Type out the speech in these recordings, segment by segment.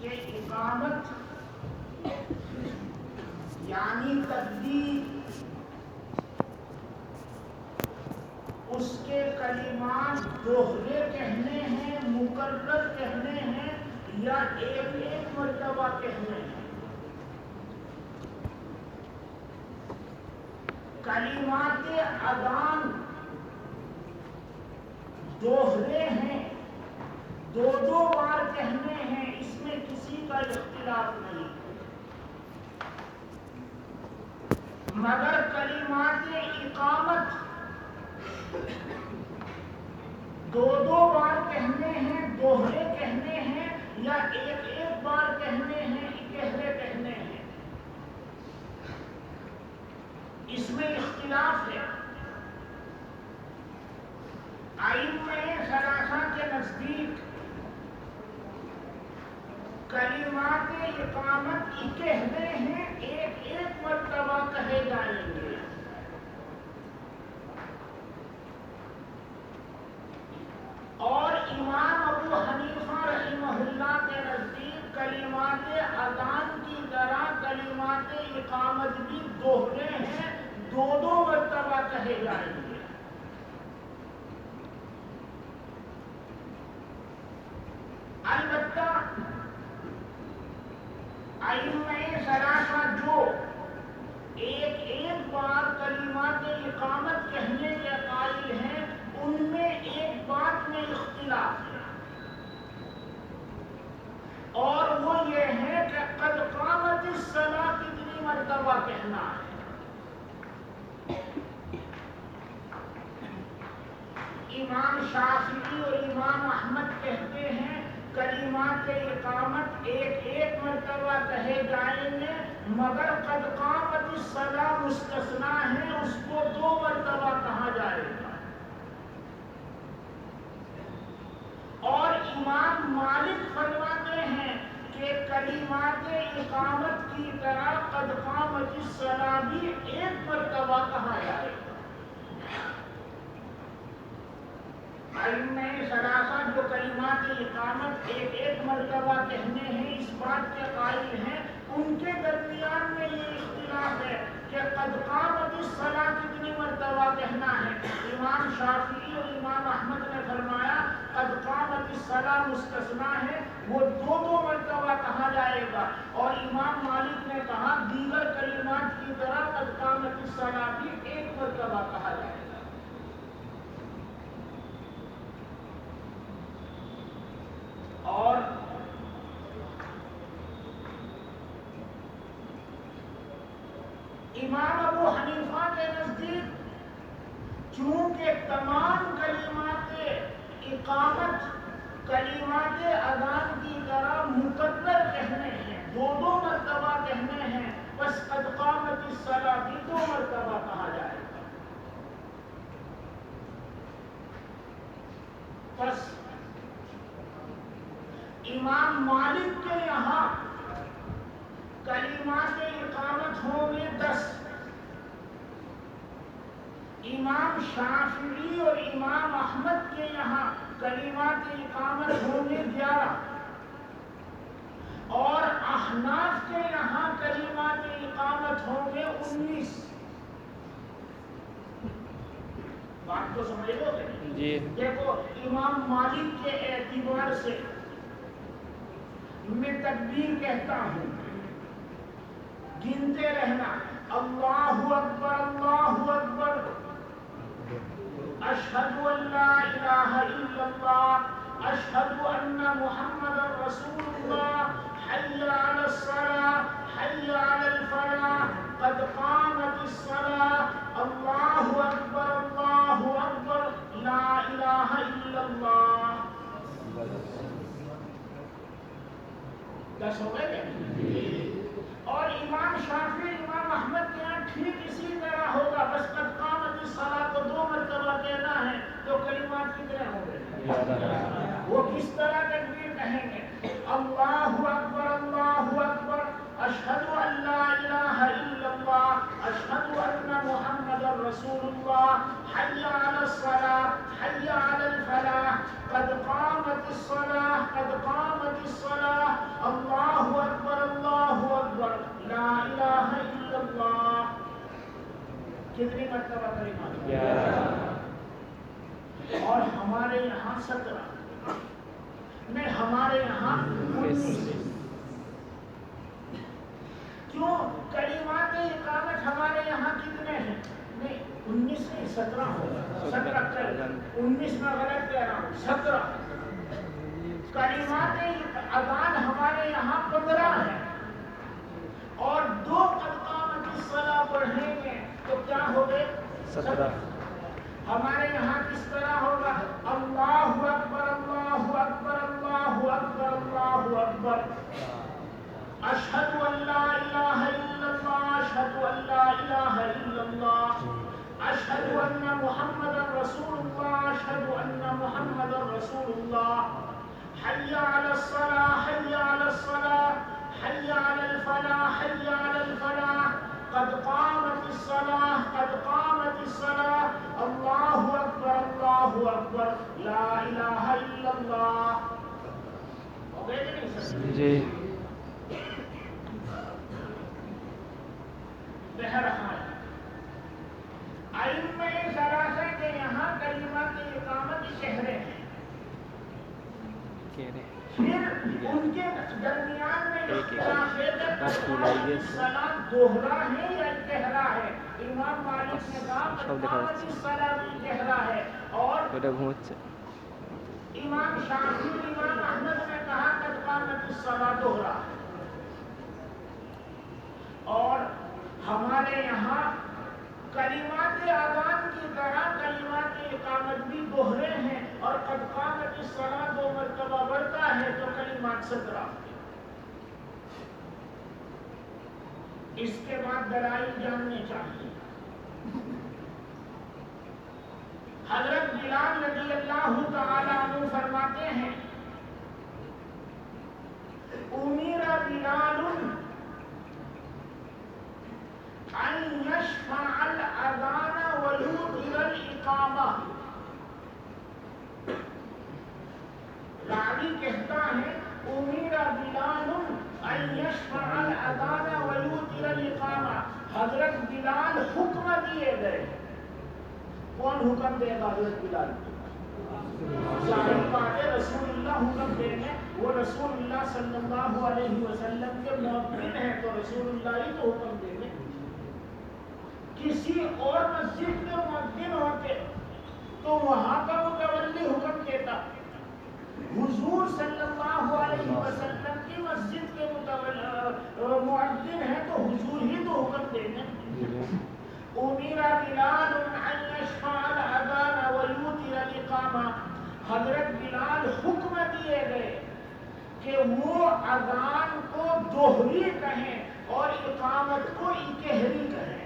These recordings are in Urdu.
کہ اقامت یعنی تکبیر، اس کے کلمات دوہرے کہنے ہیں، مکرر کہنے ہیں، یا ایک ایک مرتبہ کہنے ہیں؟ کلمات اذان دوہرے ہیں، دو دو بار کہنے ہیں، اس میں کسی کا اختلاف نہیں، مگر کلمات اقامت دو دو بار کہنے ہیں، دوہرے کہنے ہیں، یا ایک ایک بار کہنے ہیں، اکہرے کہنے ہیں، اس میں اختلاف ہے۔ ائمہ ثلاثہ کے نزدیک کلمات اقامت اکہرے ہیں، ایک ایک مرتبہ کہے جائیں گے، اور امام ابو حنیفہ رحمہ اللہ کے نزدیک کلمات اذان کی طرح کلمات اقامت بھی دوہرے ہیں، دو دو مرتبہ کہے جائیں گے۔ البتہ ائمہ ثلاثہ جو ایک ایک بار کلمات اقامت کہنے کے قائل ہیں، ان میں ایک بات میں اختلاف ہے، اور وہ یہ ہے کہ قد قامت الصلاۃ کتنی مرتبہ کہنا ہے۔ امام شافعی اور امام احمد کہتے ہیں کلمات اقامت ایک ایک مرتبہ کہے جائیں گے، مگر قد قامت الصلاۃ مستثنا ہے، اس کو دو مرتبہ کہا جائے گا۔ اور امام مالک فرماتے ہیں کہ کلمات اقامت کی طرح قد قامت الصلاۃ بھی ایک مرتبہ کہا جائے گا۔ ائمہ ثلاثہ جو کلمات اقامت ایک ایک مرتبہ کہنے ہیں، اس بات کے قائل ہیں، ان کے درمیان میں یہ اختلاف ہے کہ قد قامت الصلاۃ کتنی مرتبہ کہنا ہے۔ امام شافعی اور امام احمد نے فرمایا قد قامت الصلاۃ مستثنا ہے، وہ دو دو مرتبہ کہا جائے گا، اور امام مالک نے کہا دیگر کلمات کی طرح قد قامت الصلاۃ بھی ایک مرتبہ کہا جائے گا۔ اور امام ابو حنیفہ کے نزدیک چونکہ تمام کلمات اقامت کلمات اذان کی طرح مقرر کہنے ہیں، دو دو مرتبہ کہنے ہیں، بس قد قامت الصلاۃ بھی دو مرتبہ کہا جائے گا۔ بس امام مالک کے یہاں کلمات اقامت ہوں گے 10، امام شافعی اور امام احمد کے یہاں کلمات اقامت ہوں گے 11، اور احناف کے یہاں کلمات اقامت ہوں گے 19۔ بات کو سمجھ لو گے؟ جی دیکھو، امام مالک کے اعتبار سے میں تکبیر کہتا ہوں، گنتے رہنا، اللہ اکبر اللہ اکبر، اشہد ان لا الہ الا اللہ، اشہد ان محمد رسول اللہ، حی علی الصلاۃ حی علی الفلاح، قد قامت الصلاۃ، اللہ اکبر لا الہ الا اللہ۔ 10 ہو گئے کیا؟ اور امام شافعی امام احمد کے یہاں ٹھیک اسی طرح ہوگا، بس قد قامت الصلاۃ کو دو مرتبہ کہنا ہے، تو کلمات کتنے ہوں گے؟ وہ کس طرح تکبیر کہیں گے؟ اللہ اکبر، اشہد ان لا الہ الا اللہ، اشہد ان محمد رسول اللہ، حی علی الصلاۃ حی علی الفلاح، قد قامت الصلاۃ اللہ اکبر لا الہ الا اللہ. کتنی مرتبہ کلمات؟ اور ہمارے یہاں 17 نہیں، ہمارے یہاں 19. کیوں؟ کلمات اقامت ہمارے یہاں کتنے ہیں؟ نہیں 19 نہیں 17 ہوگا. 17 19 میں غلط کہہ رہا ہوں. 17 کلمات اذان ہمارے یہاں 15 ہیں، اور 2 قد قامت الصلاۃ پڑھیں گے تو کیا ہو گئے؟ 17. ہمارے یہاں کس طرح ہوگا؟ اللہ اکبر اللہ اکبر اللہ اکبر اللہ اکبر، اشہد ان لا الہ الا اللہ اشہد ان لا الہ الا اللہ، اشہد ان محمد رسول اللہ اشہد ان محمد رسول اللہ، حی علی الصلاۃ حی علی الصلاۃ حی علی الفلاح حی علی الفلاح، قد قامت الصلاۃ قد قامت الصلاۃ، اللہ اکبر لا الہ الا اللہ. ہو گئے کہ نہیں؟ جی. بہرحال ائمہ ثلاثہ کے یہاں کلمات اقامت چہرے ہیں. پھر ان کے درمیان میں اختلاف ہے کہ صلاۃ دوہرا ہے یا کہرا ہے. امام مالک نے کہا اقامت الصلاۃ کہرا ہے، اور امام شافعی امام احمد نے کہا اقامت الصلاۃ دوہرا ہے. اور ہمارے یہاں کلمات اذان کی طرح کلمات اقامت بھی دوہرے ہیں، اور قد قامت الصلاۃ 2 مرتبہ بڑھتا ہے تو کلمات 17. اس کے بعد دلائل جاننے چاہیے. حضرت بلال رضی اللہ تعالی عنہ فرماتے ہیں امیر بلال ان یشفع الاذان ویوتر الاقامہ. راوی کہتا ہے امیر بلال ان یشفع الاذان ویوتر الاقامہ، حضرت بلال حکم دیے گئے. کون حکم دے گا؟ حضرت بلال. ظاہر بات ہے رسول اللہ حکم دیں گے، وہ رسول اللہ صلی اللہ علیہ وسلم کے مؤذن ہیں تو رسول اللہ ہی تو حکم دیں گے. کسی اور مسجد کے مؤذن ہوتے تو وہاں کا متولی حکم دیتا. حضور صلی اللہ علیہ وسلم کی مسجد کے مؤذن ہیں تو حضور ہی تو حکم دیں گے. امیر بلال ان یشفع الاذان ویوتر الاقامہ، حضرت بلال حکم دیے گئے کہ وہ اذان کو دوہری کہیں اور اقامت کو اکہری کہیں.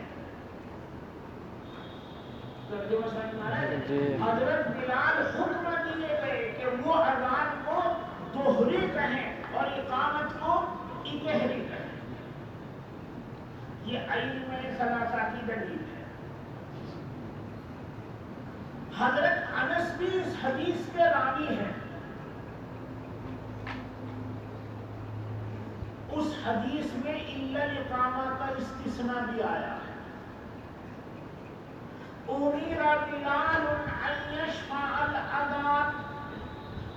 حضرت بلال حکم دیے گئے کہ وہ اذان کو دوہری کہیں اور اقامت کو اکہری کہیں. یہ ائمہ ثلاثہ کی دلیل ہے. حضرت انس بھی اس حدیث کے راوی ہیں. اس حدیث میں الا الاقامہ کا استثناء بھی آیا ہے. امیر بلال ان یشفع الاذان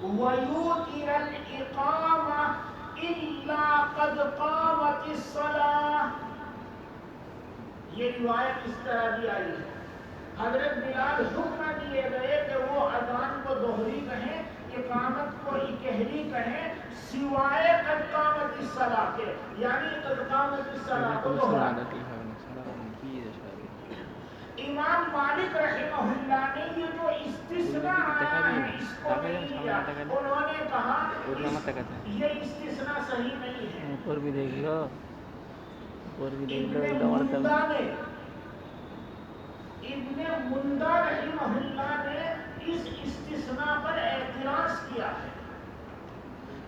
ویوتر الاقامہ الا قد قامت الصلاۃ. یہ روایت اس طرح بھی آئی ہے. حضرت بلال حکم دیے گئے کہ وہ اذان کو دوہری کہیں اقامت کو اکہری کہیں سوائے قد قامت الصلاۃ کے، یعنی قد قامت الصلاۃ کو دوہرا. امام مالک رحمہ اللہ نے یہ جو استثناء آیا ہے اس کو نہیں لیا. انہوں نے کہا یہ استثناء صحیح نہیں ہے. اوپر بھی دیکھ لو، اوپر بھی دیکھ لو. ابن مندہ رحمہ اللہ نے اس استثناء پر اعتراض کیا ہے.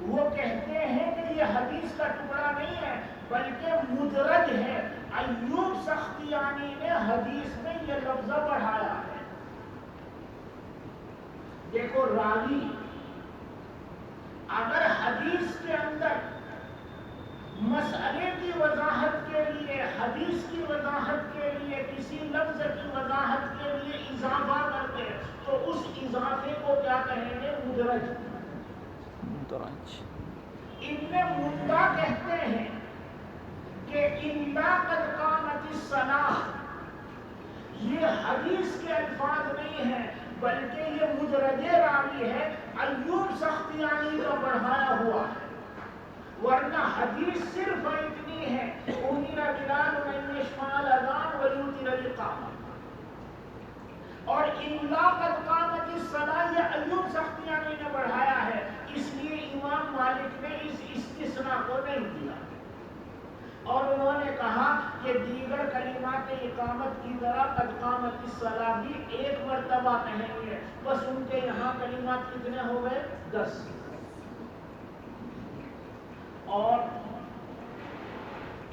وہ کہتے ہیں کہ یہ حدیث کا ٹکڑا نہیں ہے بلکہ مدرج ہے. ایوب سختیانی نے حدیث میں یہ لفظہ بڑھایا ہے. دیکھو راوی اگر حدیث کے اندر مدرج. ابن مندا کہتے ہیں کہ الا قد قامت الصلاۃ، یہ حدیث کے الفاظ نہیں ہیں بلکہ یہ مدرج راوی ہے، ایوب سختیانی کا بڑھایا ہوا ہے، ورنہ حدیث صرف اتنی ہے امیر بلال ان یشفع الاذان ویوتر الاقامہ، اور الا قد قامت الصلاۃ یہ ایوب سختیانی نے بڑھایا ہے، اس لیے امام مالک نے اس استثناء کو نہیں دیا، اور انہوں نے کہا کہ دیگر کلمات اقامت کی طرح قد قامت الصلاۃ بھی ایک مرتبہ کہیں گے، بس ان کے یہاں کلمات کتنے ہو گئے؟ 10. اور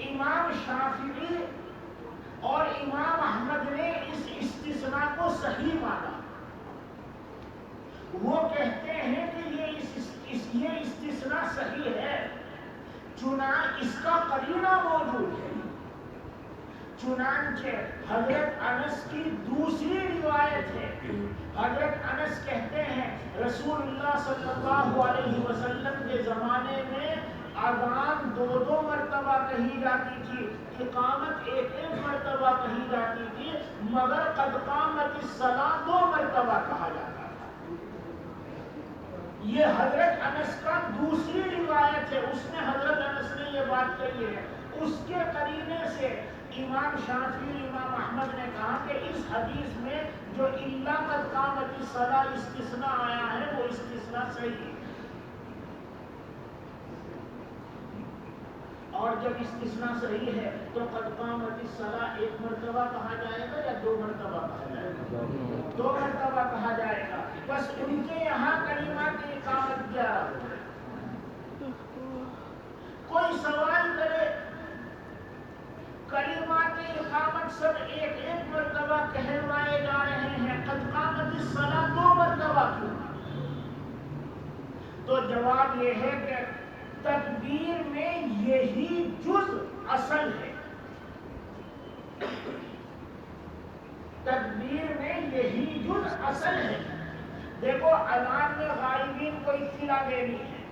امام شافعی اور امام احمد نے اس استثناء کو صحیح مانا، وہ کہتے ہیں کہ یہ استثناء صحیح ہے، اس کا قرینہ موجود ہے، چنانچہ حضرت انس کی دوسری روایت ہے، حضرت انس کہتے ہیں رسول اللہ صلی اللہ علیہ وسلم کے زمانے میں اذان 2 مرتبہ کہی جاتی تھی، اقامت 1 مرتبہ کہی جاتی تھی، مگر قد قامت الصلاۃ 2 مرتبہ کہا جاتا تھا. یہ حضرت انس کا دوسری روایت ہے، اس میں حضرت انس نے یہ بات کہی ہے، اس کے قرینے سے امام شافعی امام احمد نے کہا کہ اس حدیث میں جو الا قد قامت الصلاۃ استثناء آیا ہے وہ استثناء صحیح ہے، اور جب استثناء صحیح ہے تو قد قامت الصلاۃ 1 مرتبہ کہا جائے گا یا 2 مرتبہ کہا جائے گا؟ 2 مرتبہ کہا جائے گا. بس ان کے یہاں کلمات اقامت 11 ہے. کوئی سوال کرے کلمات اقامت سب 1 مرتبہ کہلوائے جا رہے ہیں، قد قامت الصلاۃ 2 مرتبہ کیوں؟ تو جواب یہ ہے کہ تکبیر میں یہی جز اصل ہے، تکبیر میں یہی جز اصل ہے. دیکھو اذان میں غائبین کو اطلاع دینی ہے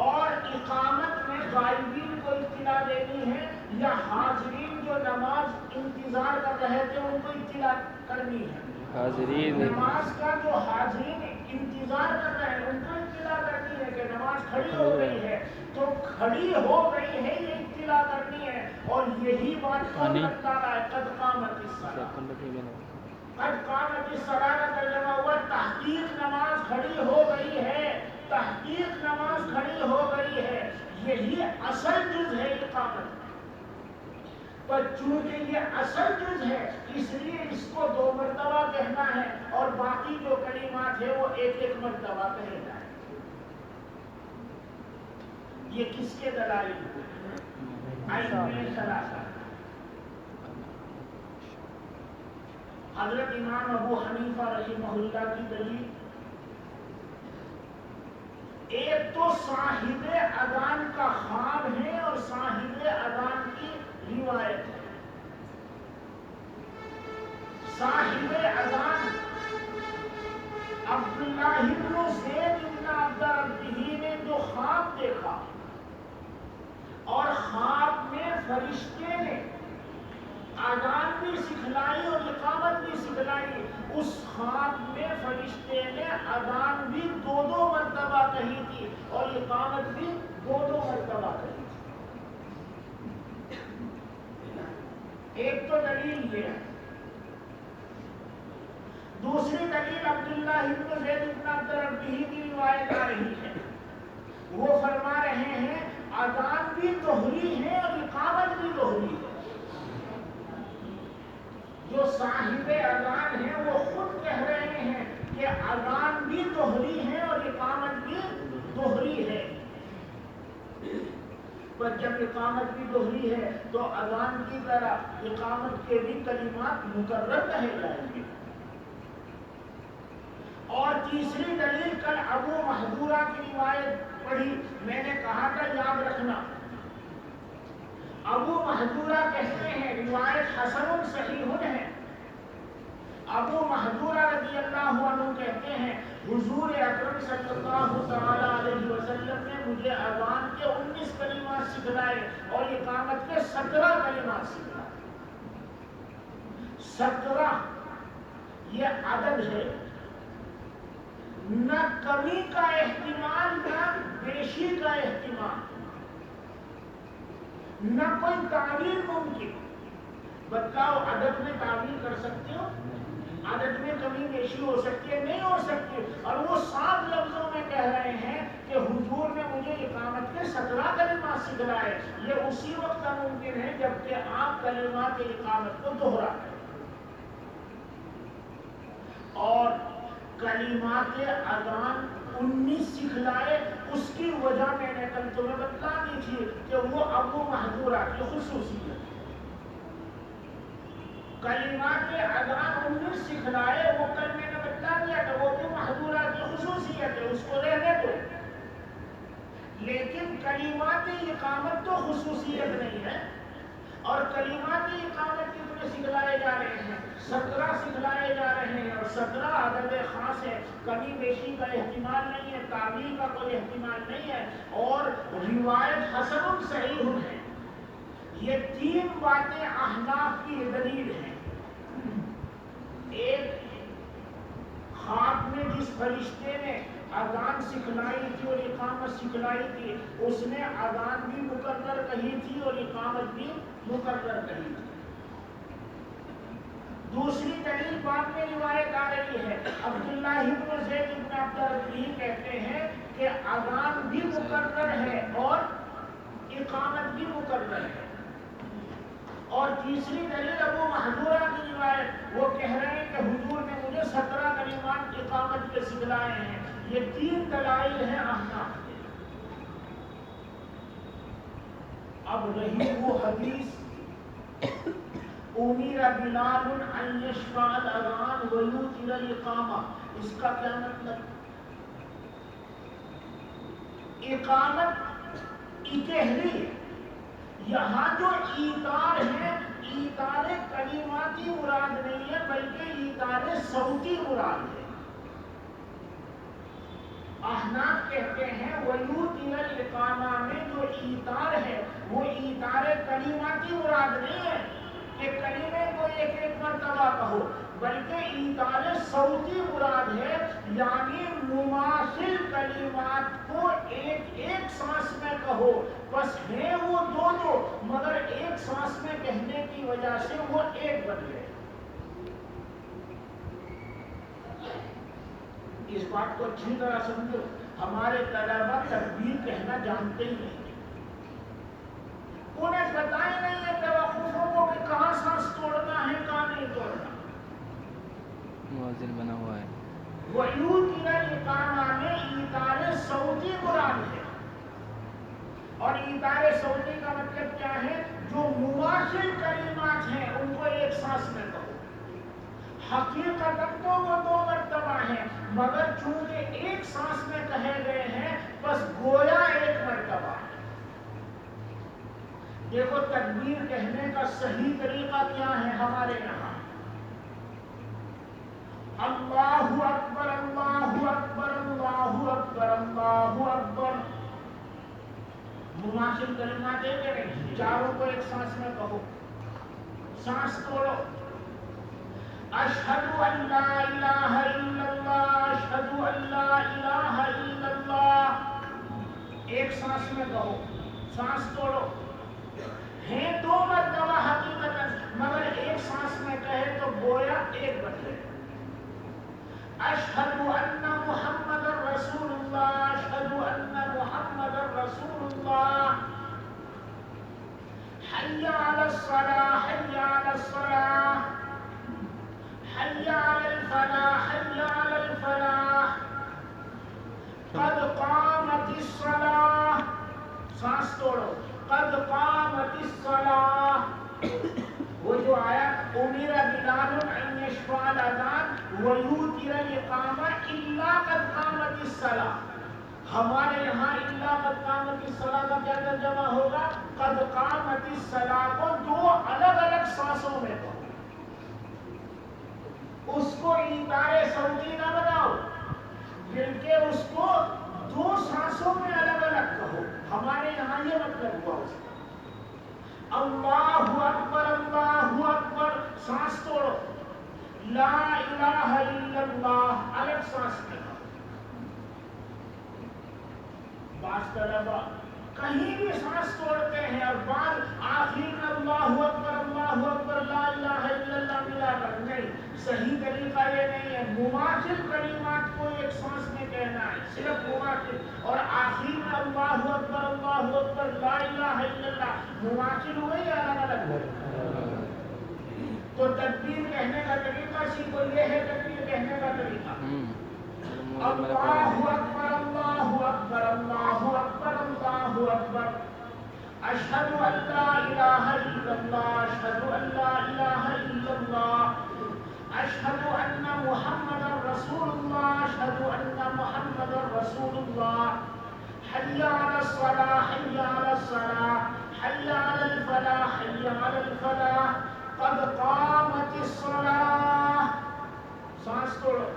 اور اقامت میں غائبین کو اطلاع دینی ہے، یا حاضرین جو نماز انتظار کر رہے تھے ان کو اطلاع کرنی ہے. نماز کا جو حاضرین انتظار کر رہے ہیں ان کو اطلاع کرنی ہے کہ نماز کھڑی ہو گئی ہے، تو کھڑی ہو گئی ہے یہ اطلاع کرنی ہے، اور یہی بات کون بتا رہا ہے؟ قد قامت الصلاۃ. قد قامت الصلاۃ کا ترجمہ ہوا تحقیق نماز کھڑی ہو گئی ہے، تحقیق نماز کھڑی ہو گئی ہے، یہی اصل جز ہے اقامت. پر چونکہ یہ اصل جز ہے اس لیے اس کو 2 مرتبہ کہنا ہے، اور باقی جو کلمات ہے وہ 1 مرتبہ کہے جائیں. یہ کس کے دلائل ہوئے؟ ائمہ ثلاثہ. حضرت امام ابو حنیفہ رحمہ اللہ کی دلیل، ایک تو صاحب اذان کا خواب ہے اور صاحب اذان کی روایت ہے. صاحب اذان عبداللہ بن زید بن عبد ربہ نے جو خواب دیکھا اور خواب میں فرشتے نے اذان بھی سکھلائی اور اقامت بھی سکھلائی، اس خواب میں فرشتے نے اذان بھی 2 مرتبہ کہی تھی اور اقامت بھی 2 مرتبہ کہی تھی. ایک تو دلیل یہ ہے. دوسری دلیل عبداللہ بن زید بن عبد ربہ کی روایت آ رہی ہے، وہ فرما رہے ہیں اذان بھی دوہری ہے اور اقامت بھی دوہری ہے. جو صاحب اذان ہیں وہ خود کہہ رہے ہیں کہ اذان بھی دوہری ہے اور اقامت بھی دوہری ہے. پر جب اقامت بھی دوہری ہے تو اذان کی طرح اقامت کے بھی کلمات مکرر کہے جائیں گے. اور تیسری دلیل کل ابو محذورہ کی روایت پڑھی، میں نے کہا تھا یاد رکھنا، ابو محذورہ کہتے ہیں روایت حسن صحیح ہے، ابو محذورہ رضی اللہ عنہ کہتے ہیں حضور اکرم صلی اللہ تعالی علیہ وسلم نے مجھے اذان کے 19 کلمات سکھلائے اور اقامت کے 17 کلمات سکھلائے۔ 17 یہ عدد ہے، نہ کمی کا احتمال نہ بیشی کا احتمال، نہ کوئی تعویل ممکن۔ بتاؤ عدد میں تعویل کر سکتے ہو؟ عدد میں کمی بیشی ہو سکتی ہے؟ نہیں ہو سکتی۔ اور وہ صاف لفظوں میں کہہ رہے ہیں کہ حضور نے مجھے اقامت کے 17 کلمات سکھلائے۔ یہ اسی وقت ممکن ہے جبکہ آپ کلمات اقامت کو دوہرا کریں۔ اور کلمات اذان 19 سکھلائے، اس کی وجہ میں نے کل تمہیں بتلا دی تھی کہ وہ ابو محذورہ کی خصوصیت ہے۔ کلمات اذان 19 سکھلائے، وہ کل میں نے بتلا دیا کہ وہ ابو محذورہ کی خصوصیت ہے، اس کو رہنے دو۔ لیکن کلمات اقامت تو خصوصیت نہیں ہے۔ اور کلمات اقامت کتنے سکھلائے جا رہے ہیں؟ 17 سکھلائے جا رہے ہیں، اور 17 عدد خاص ہے، کمی بیشی کا احتمال نہیں ہے، تعویل کا کوئی احتمال نہیں ہے، اور روایت حسن صحیح ہے۔ یہ 3 باتیں احناف کی دلیل ہیں۔ ایک، خواب میں جس فرشتے نے اذان سکھلائی تھی اور اقامت سکھلائی تھی، اس نے اذان بھی مقرر کہی تھی اور اقامت بھی مقرر کہی تھی۔ دوسری دلیل بعد میں روایت آ رہی ہے، عبداللہ ابن زید ابن عبد الرحیم کہتے ہیں کہ اذان بھی مقرر ہے اور اقامت بھی مقرر ہے۔ اور تیسری دلیل ابو محذورہ کی روایت، وہ کہہ رہے ہیں کہ حضور نے مجھے 17 کلمات اقامت کے سکھلائے ہیں۔ یہ 3 دلائل ہیں احناف کے۔ اب رہی وہ حدیث امیر بلال ان یشفع الاذان ویوتر الاقامہ، اس کا کیا مطلب؟ اقامت اکہری ہے، یہاں جو ایثار ہے، ایثار کلماتی مراد نہیں ہے بلکہ ایثار صوتی مراد ہے۔ احناف کہتے ہیں ویوتر الاقامہ میں جو ایثار ہے وہ ایثار کلماتی مراد نہیں ہے کہ کلمے کو ایک ایک مرتبہ کہو، بلکہ ایثار صوتی مراد ہے، یعنی مماثل کلمات کو ایک ایک سانس میں کہو، بس ہے وہ دو مگر ایک سانس میں کہنے کی وجہ سے وہ ایک بن گئے۔ اس بات کو اچھی طرح سمجھو، ہمارے طلبہ تکبیر کہنا جانتے ہی نہیں، انہیں پتہ ہی نہیں ہے توقفوں کو کہ کہاں سانس توڑنا ہے کہاں نہیں توڑنا۔ مؤذن بنا ہوا ہے۔ ویوتر الاقامہ میں ایثار صوتی مراد ہے، اور ایثار صوتی کا مطلب کیا ہے؟ جو مماثل کلمات ہیں ان کو ایک سانس میں کہو۔ حقیقتاً تو وہ 2 مرتبہ ہیں مگر چونکہ ایک سانس میں کہے گئے ہیں بس گویا ایک مرتبہ ہے۔ دیکھو تکبیر کہنے کا صحیح طریقہ کیا ہے ہمارے یہاں؟ اللہ اکبر اللہ اکبر اللہ اکبر اللہ اکبر، مماثل کلمات ایک نہیں، چاروں کو ایک سانس میں کہو، سانس توڑو۔ اشہد ان لا الہ الا اللہ اشہد ان لا الہ الا اللہ، ایک سانس میں کہو، سانس توڑو۔ ہیں 2 مرتبہ حقیقتاً مگر ایک سانس میں کہے تو گویا ایک بن گئے۔ اشہد ان محمد رسول اللہ اشہد ان محمد رسول اللہ، حی علی الصلاۃ حی علی الصلاۃ حی علی الفلاح حی علی الفلاح، قد قامت الصلاۃ، سانس توڑو، قد قامت الصلاۃ۔ وہ جو آیا امیر بلال ان یشفع الاذان ویوتر الاقامہ الا قد قامت الصلاۃ، ہمارے یہاں الا قد قامت الصلاۃ کا کیا ترجمہ ہوگا؟ قد قامت الصلاۃ کو 2 الگ الگ سانسوں میں کہو، اس کو ایتار صوتی نہ بناؤ، بلکہ اس کو 2 سانسوں میں الگ الگ کہو. ہمارے یہاں یہ مطلب ہوا اس کا اللہ اکبر سانس توڑو، لا الہ الا اللہ الگ سانس میں کہو. بعض طلبا کہیں بھی سانس توڑتے ہیں اور بعد آخر میں اللہ اکبر لا الہ الا اللہ ملا کر. نہیں، صحیح طریقہ یہ نہیں ہے. مماثل کلمات کو ایک سانس میں کہنا ہے، صرف مماثل، اور آخر میں اللہ اکبر لا الہ الا اللہ مماثل ہوئے یا الگ الگ؟ تو تکبیر کہنے کا طریقہ سیکھو. یہ ہے تکبیر کہنے کا طریقہ. اللہ اکبر اشہد ان لا الہ الا اللہ اشہد ان لا الہ الا اللہ اشہد ان محمد رسول اللہ اشہد ان محمد رسول اللہ. حی علی الصلاۃ حی علی الصلاۃ حی علی الفلاح حی علی الفلاح قد قامت الصلاۃ. سانس توڑو.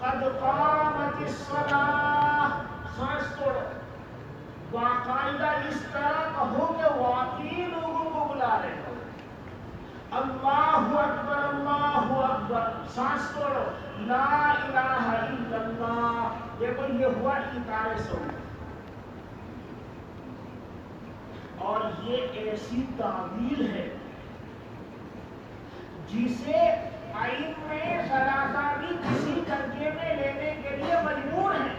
قد قامت الصلاۃ سانس توڑو. باقاعدہ اس طرح کہو کہ واقعی لوگوں کو بلا رہے ہو. اللہ اکبر سانس توڑو. لا الہ الا اللہ. دیکھو یہ ہوا ایتار صوتی. اور یہ ایسی تعبیر ہے جسے ائمہ ثلاثہ بھی کسی درجے میں لینے کے لیے مجبور ہیں.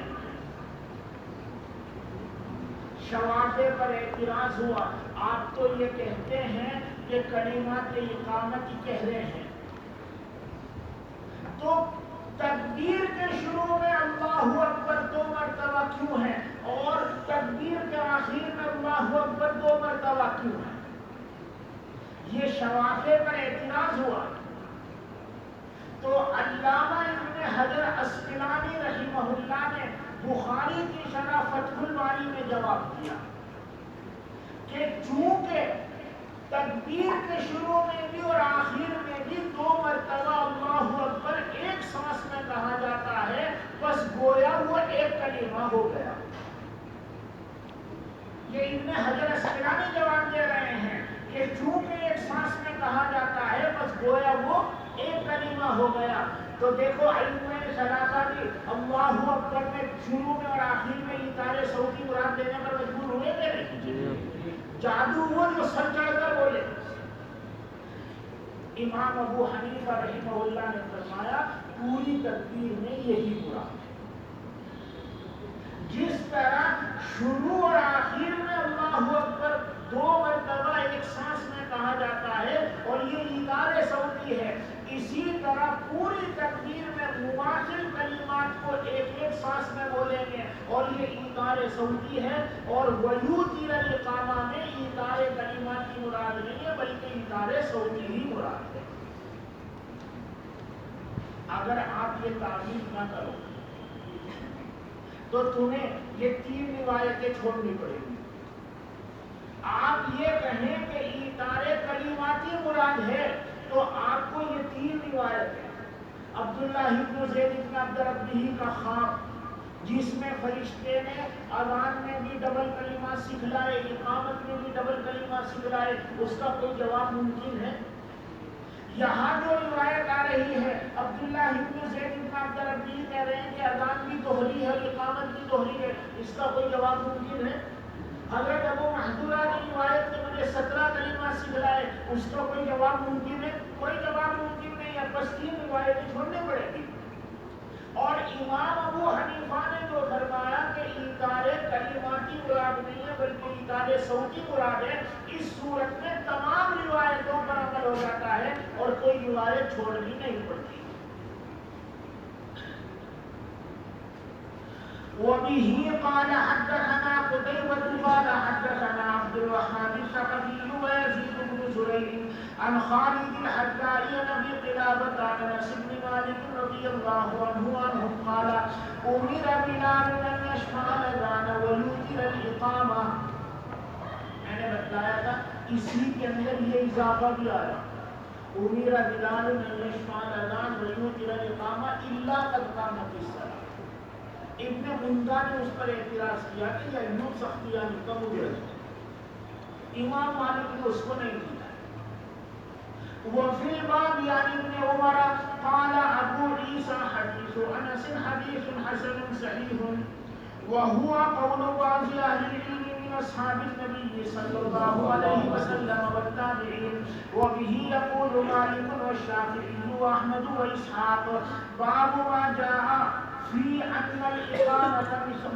شوافع پر اعتراض ہوا، آپ تو یہ کہتے ہیں کہ کلمات اقامت کہہ رہے ہیں، تو تکبیر کے شروع میں اللہ اکبر 2 مرتبہ کیوں ہے اور تکبیر کے آخر میں اللہ اکبر 2 مرتبہ کیوں ہے؟ یہ شوافع پر اعتراض ہوا. تو علامہ ابن حجر اسقلانی رحمہ اللہ نے بخاری کی شرح فتح الباری میں جواب دیا کہ چونکہ تکبیر کے شروع میں بھی اور آخر میں بھی 2 مرتبہ اللہ اکبر ایک سانس میں کہا جاتا ہے، بس گویا وہ ایک کلمہ ہو گیا. یہ ابن حجر اسقلانی جواب دے رہے ہیں کہ چونکہ ایک سانس میں کہا جاتا ہے بس گویا وہ ایک کلمہ ہو گیا. تو دیکھو ائمہ ثلاثہ بھی اللہ اکبر میں شروع میں اور آخر میں ایتار صوتی مراد دینے پر مجبور ہوئے کہ نہیں؟ جادو وہ جو سر چڑھ کر بولے. امام ابو حنیفہ رحمہ اللہ نے فرمایا پوری تکبیر میں یہی مراد ہے. جس طرح شروع اور آخر میں اللہ اکبر 2 مرتبہ ایک سانس میں کہا جاتا ہے اور یہ ایتار صوتی ہے، اسی طرح پوری تکبیر میں مماثل کلمات کو ایک ایک سانس میں بولیں گے اور یہ ایتار صوتی ہے. اور ویوتر الاقامہ میں ایتار کلمات کی مراد نہیں ہے بلکہ ایتار صوتی ہی مراد ہے. اگر آپ یہ تعریف نہ کرو تو تمہیں یہ 3 روایتیں چھوڑنی پڑیں گی. آپ یہ کہیں کہ ایتار کلماتی مراد ہے تو آپ کو یہ 3 روایتیں عبداللہ ابن زید بن عبد ربہ کا خواب جس میں فرشتے نے اذان میں بھی ڈبل کلمہ سکھلائے، اقامت میں بھی ڈبل کلمہ سکھلائے، اس کا کوئی جواب ممکن ہے؟ یہاں جو روایت آ رہی ہے عبداللہ ابن زید بن عبد ربہ کہہ رہے ہیں کہ اذان بھی دوہری ہے اور اقامت بھی دوہری ہے، اس کا کوئی جواب ممکن ہے؟ حضرت ابو محذورہ کی روایت میں مجھے 17 کلمات سکھلائے، اس کا کوئی جواب ممکن ہے؟ کوئی جواب ممکن نہیں ہے. بس 3 روایتیں چھوڑنے پڑے گی. اور امام ابو حنیفہ نے جو فرمایا کہ ایتار کلماتی مراد نہیں ہے بلکہ ایتار صوتی مراد ہے، اس صورت میں تمام روایتوں پر عمل ہو جاتا ہے اور کوئی روایت چھوڑنی نہیں پڑتی. وبه قال حدثنا قتيبة قال حدثنا عبد الوهاب الثقفي ويزيد بن زريع عن خالد الحذاء عن ابي قلابة عن انس بن مالك رضي الله عنه قال امر بلال ان يشفع الاذان ويوتر الاقامة. میں نے بتلایا تھا اسی کے اندر یہ اضافہ بھی آیا امیر بلال ان یشفع الاذان ویوتر الاقامہ الا قد قامت الصلاۃ۔ ابن مندہ نے اس پر اعتراض کیا کہ یہ یوں سختیاں کم ہو گئی، امام مالک نے اس کو نہیں دیا۔ وفي الباب عن ابن عمر قال ابو عيسى حديث انس حديث حسن صحيح وهو قول بعض اهل العلم من اصحاب النبي صلى الله عليه وسلم والتابعين وبه يقول مالك والشافعي واحمد واسحاق باب ما جاء في ان الاقامه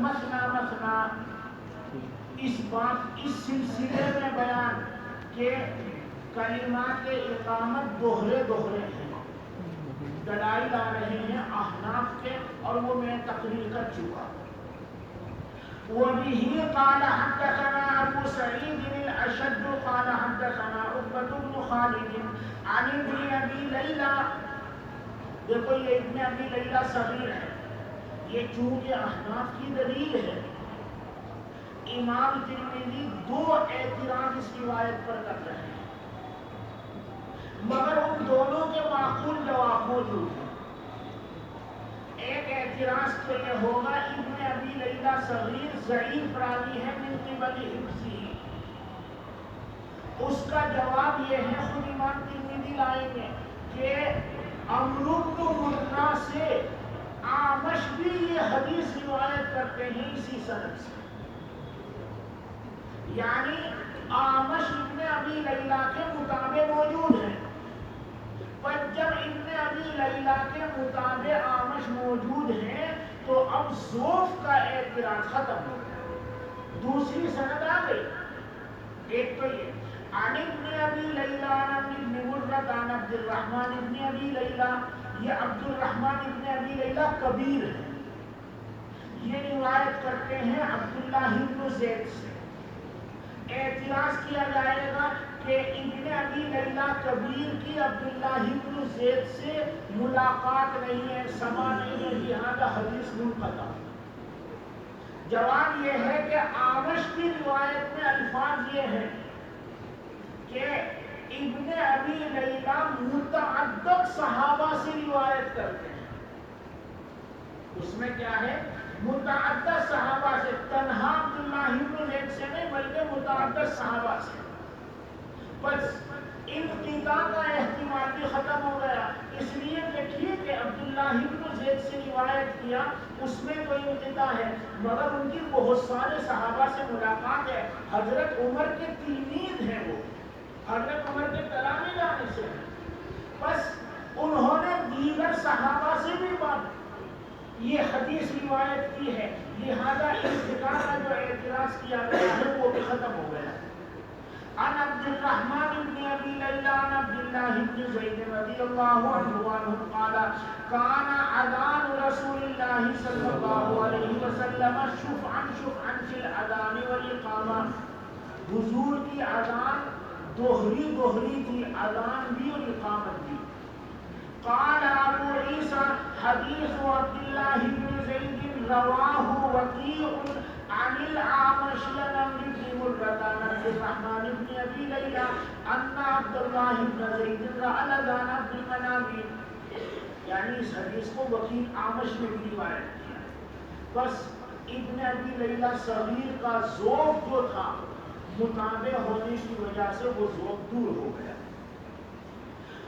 مثنى مثنى۔ اس بات اس سلسلے میں بیان کہ کلمات اقامت دوہرے دوہرے ہیں، دلائل آ رہے ہیں احناف کے اور وہ میں تقریر کر چکا۔ وبه قال حدثنا ابو سعيد الاشد قال حدثنا عقبة بن خالد عن ابن ابي ليلى۔ دیکھو یہ ابن ابی لیلہ صغیر ہے، یہ چونکہ احناف کی دلیل ہے، امام ترمذی دو اعتراض اس روایت پر کر رہے ہیں، مگر ان دونوں کے معقول جواب موجود ہیں۔ ایک اعتراض تو یہ ہوگا ابن ابی لیلہ صغیر ضعیف راوی ہے من قبل حفظہ، اس کا جواب یہ ہے خود امام ترمذی لائیں گے کہ عمرو بن مرہ سے اعمش بھی یہ حدیث روایت کرتے ہیں اسی سند سے، یعنی اعمش ابن ابی لیلہ کے مطابق موجود ہیں، پر جب ابن ابی لیلہ کے مطابق اعمش موجود ہیں تو اب ذوف کا اعتراض ختم ہو گیا، دوسری سند آ گئی۔ ایک تو یہ عن ابن ابی لیلہ عن ابن مرہ عن عبد الرحمن ابن ابی لیلہ، یہ عبد الرحمن ابن ابی لیلہ کبیر ہے، یہ روایت کرتے ہیں عبداللہ ابن زید سے۔ اعتراض کیا جائے گا کہ ابن ابی لیلہ کبیر کی عبداللہ ابن زید سے ملاقات نہیں ہے، سما نہیں ہے، لہذا حدیث منقطع۔ جواب یہ ہے کہ اعمش کی روایت میں الفاظ یہ ہیں کہ ابن ابی لیلہ متعدد صحابہ سے روایت کرتے ہیں، اس میں کیا ہے متعدد صحابہ سے، تنہا عبداللہ ابن زید سے نہیں بلکہ متعدد صحابہ سے، بس انقطاع کا احتمال بھی ختم ہو گیا، اس لیے دیکھیے کہ عبداللہ ابن زید سے روایت کیا اس میں تو انقطاع ہے، مگر ان کی بہت سارے صحابہ سے ملاقات ہے، حضرت عمر کے تلمید ہیں، وہ حضرت عمر کے تلامید جانے سے ہیں، بس انہوں نے دیگر صحابہ سے بھی بات یہ حدیث روایت کی ہے، لہذا انقطاع کا جو اعتراض کیا گیا ہے وہ بھی ختم ہو گیا۔ عن عبد الرحمن بن ابي ليلى عن عبد الله بن زيد رضي الله عنه قال كان اذان رسول الله صلى الله عليه وسلم شفعا في الاذان والاقامه، حضور کی اذان دوہری تھی، اذان بھی اور اقامت بھی۔ قال ابو عيسى حديث عبد الله بن زيد رواه وكيع عن الأعمش عن عمرو بن مرة عن عبد الرحمن بن أبي ليلى أن عبد الله بن زيد رأى الأذان في المنام، یعنی اس حدیث کو وکیل اعمش نے بھی روایت کیا، بس ابن ابی لیلہ صغیر کا ذوق جو تھا متابع ہونے کی وجہ سے وہ ذوق دور ہو گیا۔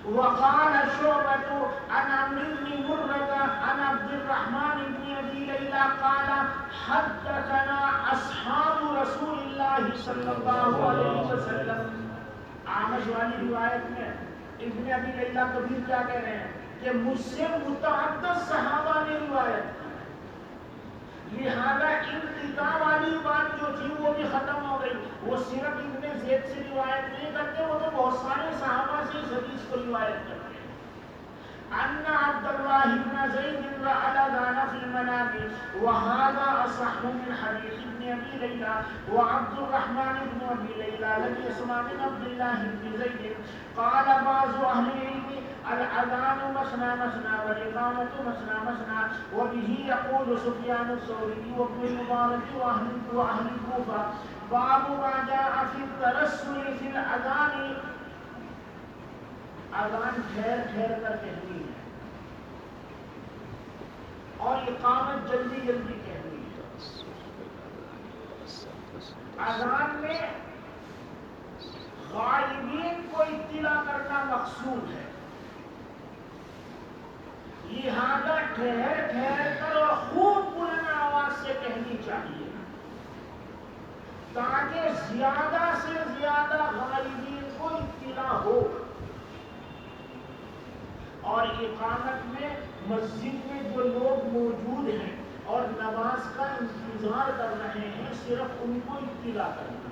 وقال شعبة عن عمرو بن مرة عن عبد الرحمن بن أبي ليلى قال حدثنا أصحاب رسول الله صلى الله عليه وسلم۔ اعمش والی روایت میں ابن ابی لیلہ کبیر کیا کہہ رہے ہیں کہ مجھ سے متعدد صحابہ نے روایت کی، لہذا انقطاع والی بات جو تھی وہ بھی ختم ہو گئی، وہ صرف ابن زید سے روایت نہیں کرتے، وہ تو بہت سارے صحابہ سے اس حدیث کو روایت کرتے ہیں۔ ان عبد الله بن زيد رأى الأذان في المنام وهذا أصح من حديث ابن أبي ليلى، وعبد الرحمن بن أبي ليلى لم يسمع من عبد الله بن زيد۔ قال بعض أهل العلم الأذان مثنى مثنى والإقامة مثنى مثنى، وبه يقول سفيان الثوري وابن المبارك وأهل الكوفة۔ باب ما جاء في الترسل في الأذان، اذان ٹھہر ٹھہر کر کہنی ہے اور اقامت جلدی جلدی کہنی ہے۔ اذان میں غائبین کو اطلاع کرنا مقصود ہے، لہذا ٹھہر ٹھہر کر اور خوب بلند آواز سے کہنی چاہیے تاکہ زیادہ سے زیادہ غائبین کو اطلاع ہو۔ اور اقامت میں مسجد میں جو لوگ موجود ہیں اور نماز کا انتظار کر رہے ہیں صرف ان کو اطلاع کرنا،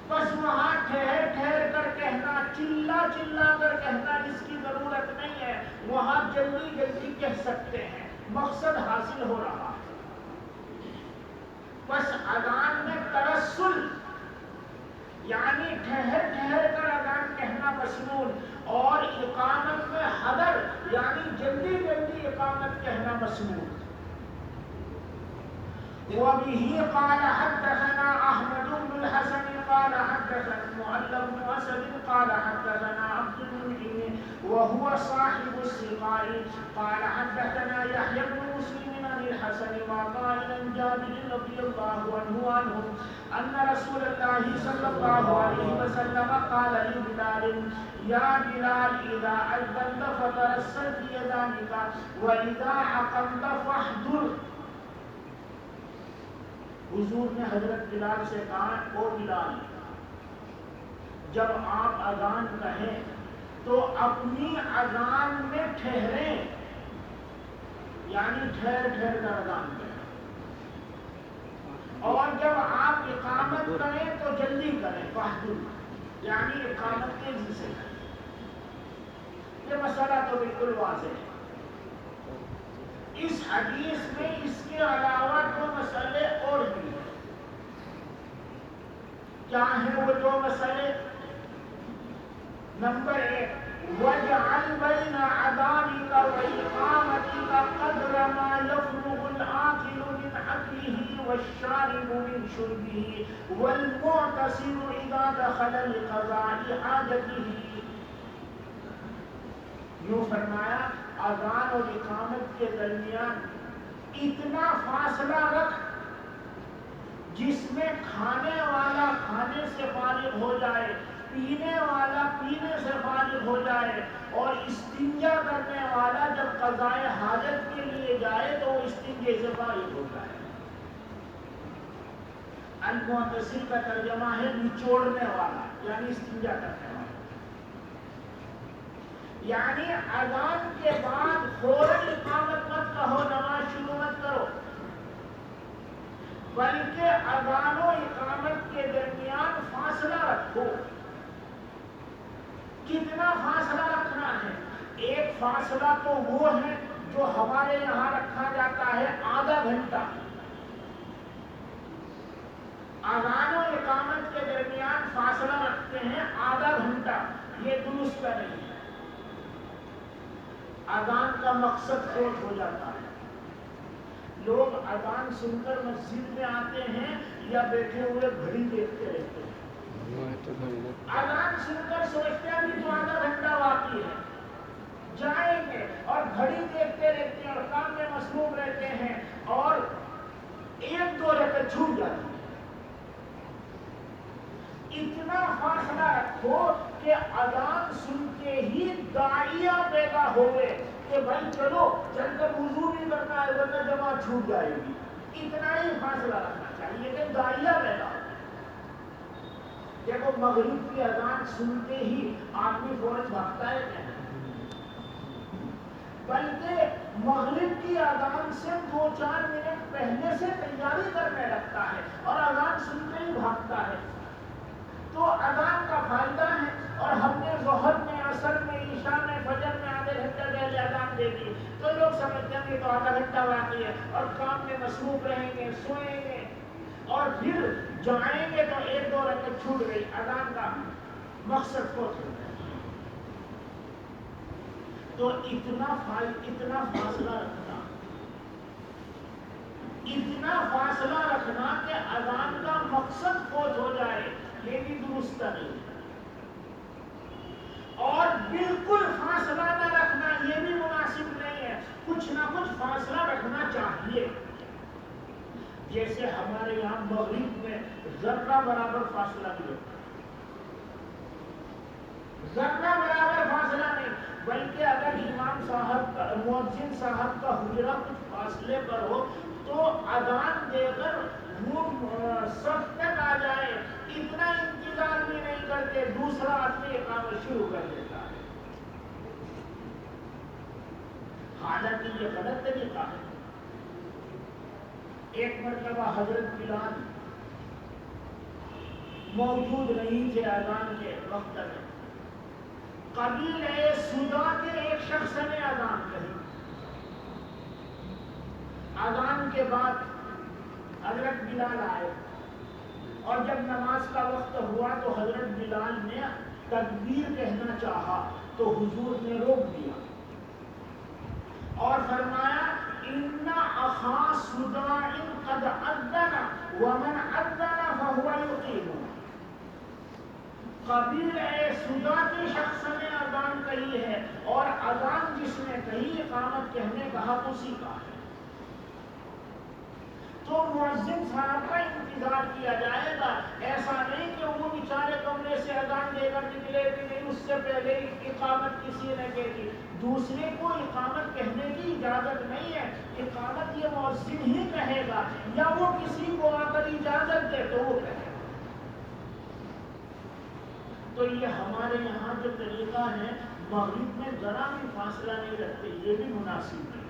بس وہاں ٹھہر ٹھہر کر کہنا، چلا چلا کر کہنا جس کی ضرورت نہیں ہے، وہاں جلدی جلدی کہہ سکتے ہیں، مقصد حاصل ہو رہا ہے۔ بس اذان میں ترسل یعنی ٹھہر ٹھہر کر اذان کہنا مسنون، اور اقامت میں حضر یعنی جلدی جلدی اقامت کہنا مسنون۔ وبه قال حدثنا احمد بن الحسن قال حدثنا معل بن اسد قال حدثنا عبد المنعم وهو صاحب السقاء قال حدثنا يحيى بن مسلم عن الحسن وقال عن جابر رضي الله عنه ان رسول الله صلى الله عليه وسلم قال لبلال يا بلال اذا اذنت فترسل في اذانك واذا اقمت فاحضر۔ حضور نے حضرت بلال سے کہا، او بلال، جب آپ اذان کہیں تو اپنی اذان میں ٹھہریں، یعنی ٹھہر ٹھہر کر اذان کریں، اور جب آپ اقامت کریں تو جلدی کریں، فاحضر یعنی اقامت تیزی سے کریں۔ یہ مسئلہ تو بالکل واضح ہے۔ اس حدیث میں اس کے علاوہ دو مسئلے اور بھی ہیں۔ کیا ہیں وہ دو مسئلے؟ نمبر 1، وَاجْعَلْ بَيْنَ عَذَانِكَ وَإِقَامَتِكَ قَدْرَ مَا يَفْرُغُ الْآكِلُ مِنْ أَكْلِهِ وَالشَّارِبُ مِنْ شُرْبِهِ وَالْمُعْتَصِرُ إِذَا دَخَلَ لِقَضَاءِ حَاجَتِهِ۔ یوں فرمایا اذان اور اقامت کے درمیان اتنا فاصلہ رکھ جس میں کھانے والا کھانے سے فارغ ہو جائے، پینے والا پینے سے فارغ ہو جائے، اور استنجا کرنے والا جب قضائے حاجت کے لیے جائے تو وہ استنجے سے فارغ ہو جائے۔ المعتصر کا ترجمہ ہے نچوڑنے والا، یعنی استنجا کرنے والا۔ یعنی اذان کے بعد فوراً اقامت مت کہو، نماز شروع مت کرو، بلکہ اذان و اقامت کے درمیان فاصلہ رکھو۔ کتنا فاصلہ رکھنا ہے؟ ایک فاصلہ تو وہ ہے جو ہمارے یہاں رکھا جاتا ہے آدھا گھنٹہ۔ اذان و اقامت کے درمیان فاصلہ رکھتے ہیں آدھا گھنٹہ، یہ درست نہیں ہے۔ اذان کا مقصد فوت ہو جاتا ہے۔ لوگ اذان سن کر مسجد میں آتے ہیں یا بیٹھے ہوئے گھڑی دیکھتے رہتے ہیں۔ اذان سن کر سوچتے ہیں کہ تو آدھا گھنٹہ باقی ہے، جائیں گے، اور گھڑی دیکھتے رہتے ہیں اور کام میں مصروف رہتے ہیں، اور ایک دو رکعت چھوٹ جاتی ہے۔ اتنا فاصلہ رکھو کہ اذان سنتے ہی داعیہ پیدا ہوئے کہ بھائی چلو چل کر وضو بھی کرنا ہے ورنہ جماعت چھوٹ جائے گی۔ اتنا ہی فاصلہ رکھنا چاہیے کہ داعیہ پیدا ہو۔ دیکھو مغرب کی اذان سنتے ہی آدمی فوراً بھاگتا ہے کیا؟ بلکہ مغرب کی اذان سے 2-4 منٹ پہلے سے تیاری کرنے لگتا ہے اور اذان سنتے ہی بھاگتا ہے۔ تو اذان کا فائدہ ہے، اور ہم نے ظہر میں، عصر میں، عشاء میں، فجر میں آدھے گھنٹے پہلے اذان دے دی، تو لوگ سمجھتے ہیں کہ تو آدھا گھنٹہ باقی ہے، اور کام میں مصروف رہیں گے، سوئیں گے، اور پھر جائیں گے تو ایک دو رکعت چھوٹ گئی، اذان کا مقصد کو چھوٹ گیا۔ تو اتنا فاصلہ رکھنا کہ اذان کا مقصد فوت ہو جائے، یہ بھی درست نہیں ہے۔ بالکل فاصلہ نہ رکھنا یہ بھی مناسب نہیں ہے، کچھ نہ کچھ فاصلہ رکھنا چاہیے۔ جیسے ہمارے یہاں مغرب میں ذرہ برابر فاصلہ نہیں ہوتا، ذرہ برابر فاصلہ نہیں، بلکہ اگر امام صاحب کا مؤذن صاحب کا حجرہ کچھ فاصلے پر ہو تو اذان دے کر وہ صف تک آ جائے، اتنا انتظار بھی نہیں کرتے، دوسرا آدمی اقامت شروع کر دیتا ہے۔ حالانکہ یہ غلط طریقہ ہے۔ ایک مرتبہ حضرت بلال موجود نہیں تھے اذان کے وقت میں، قبیلہ سدا کے ایک شخص نے اذان کہی، اذان کے بعد حضرت بلال آئے اور جب نماز کا وقت ہوا تو حضرت بلال نے تکبیر کہنا چاہا تو حضور نے روک دیا اور فرمایا ان اخا سدا قد اذن ومن اذن فهو یقیم۔ قبیلہ سدا کے شخص نے اذان کہی ہے اور اذان جس نے کہی اقامت کہنے کا حق اسی کا ہے، تو مؤذن صاحب کا انتظار کیا جائے گا۔ ایسا نہیں کہ وہ بیچارے کمرے سے اذان دے کر نکلے کہ نہیں، اس سے پہلے اقامت کسی نے کہی، دوسرے کو اقامت کہنے کی اجازت نہیں ہے، اقامت یہ مؤذن ہی کہے گا، یا وہ کسی کو آ کر اجازت دے تو وہ کہے گا۔ تو یہ ہمارے یہاں جو طریقہ ہے مغرب میں ذرا بھی فاصلہ نہیں رکھتے، یہ بھی مناسب نہیں۔